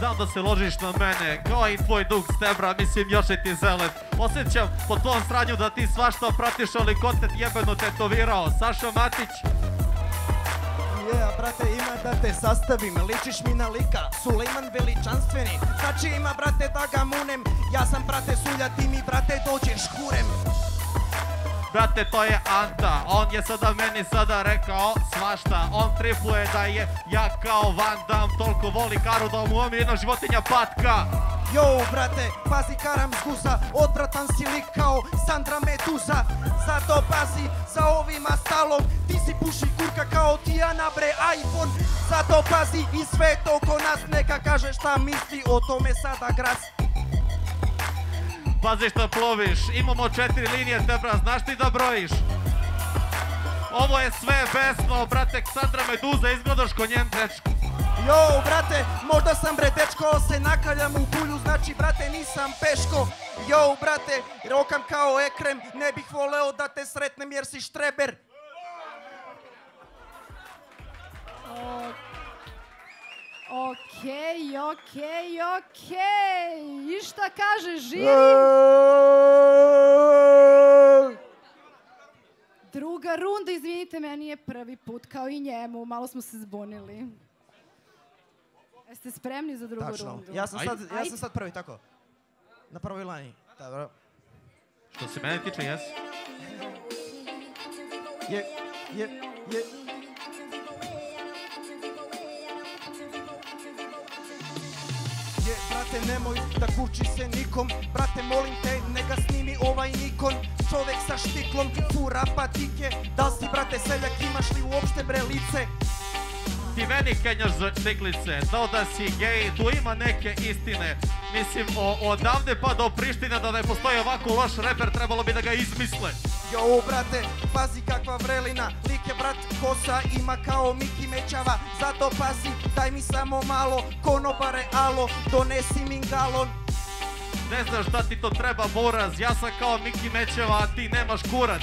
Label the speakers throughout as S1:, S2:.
S1: znam da se ložiš na mene, kao i tvoj dug stebra, mislim još je ti zelen. Osjećam po tvom sranju da ti svašta pratiš, ali ko te jebeno tetovirao, Saša Matić?
S2: Brate, ima da te sastavim, ličiš mi na lika, Sulejman veličanstveni. Znači ima, brate, da ga munem, ja sam, brate, Sulja, ti mi, brate, dođeš kurem.
S1: Brate, to je Anta, on je sada meni rekao svašta, on tripluje da je ja kao Van Damme, toliko voli Karu da mu omi jedna životinja patka.
S2: Jo, brate, pazi, karam zguza, odvratan si lik kao Sandra Meduza. Zato pazi za ovima stalom, ti si puši kurka kao Tijana, bre, iPhone. Zato pazi i sve to oko nas, neka kaže šta misli o tome sada gras.
S1: Pazi što ploviš, imamo 4 linije tebra, znaš ti da brojiš? Ovo je sve besno, brate, Sandra Meduza, izgledaš ko njen dečko.
S2: Jo, brate, možda sam, bre, dečko, se nakaljam u bulju, znači, brate, nisam peško. Jo, brate, rokam kao Ekrem, ne bih voleo da te sretnem jer si štreber.
S3: Okej. I šta kaže žiri? Druga runda, izvinite, meni je prvi put, kao i njemu, malo smo se zbunili. Jeste spremni za drugu rundu?
S2: Ja sam sad prvi, tako. Na prvoj lani. Dobro.
S1: Što se mene tiče, jes?
S2: Brate, nemoj da kuči se nikom, brate, molim te, neka snimi ovaj Nikon. Čovek sa štiklom, fura patike, da li si, brate, seljak, imaš li uopšte, bre, lice?
S1: Ti meni kenjaš za štiklice, da si gej, tu ima neke istine. Mislim, odavde pa do Prištine da ne postoji ovako loš reper, trebalo bi da ga izmisle.
S2: Jo, brate, pazi kakva vrelina, lik je, brat, kosa ima kao Miki Mećava. Zato pazi, daj mi samo malo, konobare, alo, donesi mi galon.
S1: Ne znaš šta ti to treba, buraz, ja sam kao Miki Mećava, a ti nemaš kurac.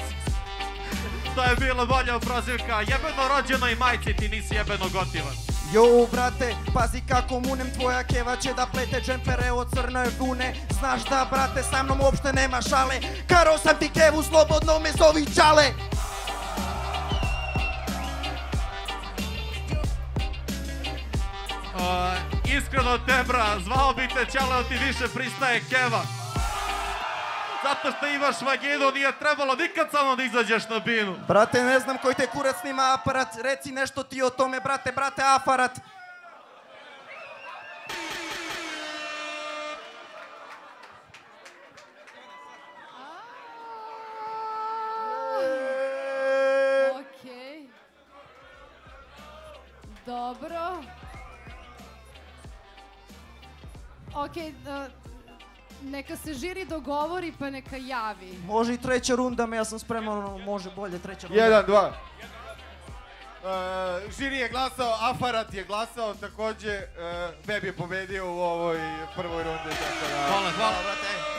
S1: To je bilo bolja prozivka, jebeno rođenoj majci, ti nisi jebeno gotivan.
S2: Jo, brate, pazi kako munem, tvoja keva će da plete džempere od crne vune. Znaš da, brate, sa mnom uopšte nema šale, karo sam ti kevu, slobodno me zovi Čale.
S1: Iskreno, tebra, zvao bi te Čale, ali ti više pristaje keva. Zato što imaš vaginu, nije trebalo nikad samo da izađeš na binu.
S2: Brate, ne znam koji te kurac snima aparat, reci nešto ti o tome, brate, afarat.
S3: Okej. Dobro. Okej, neka se žiri dogovori pa neka javi.
S2: Može i treća runda, ja sam spreman, može bolje treća runda.
S4: 1-2. Žiri je glasao, Afarat je glasao, takođe Beb je pobedio u ovoj prvoj rundi.
S1: Hvala.
S2: Brate.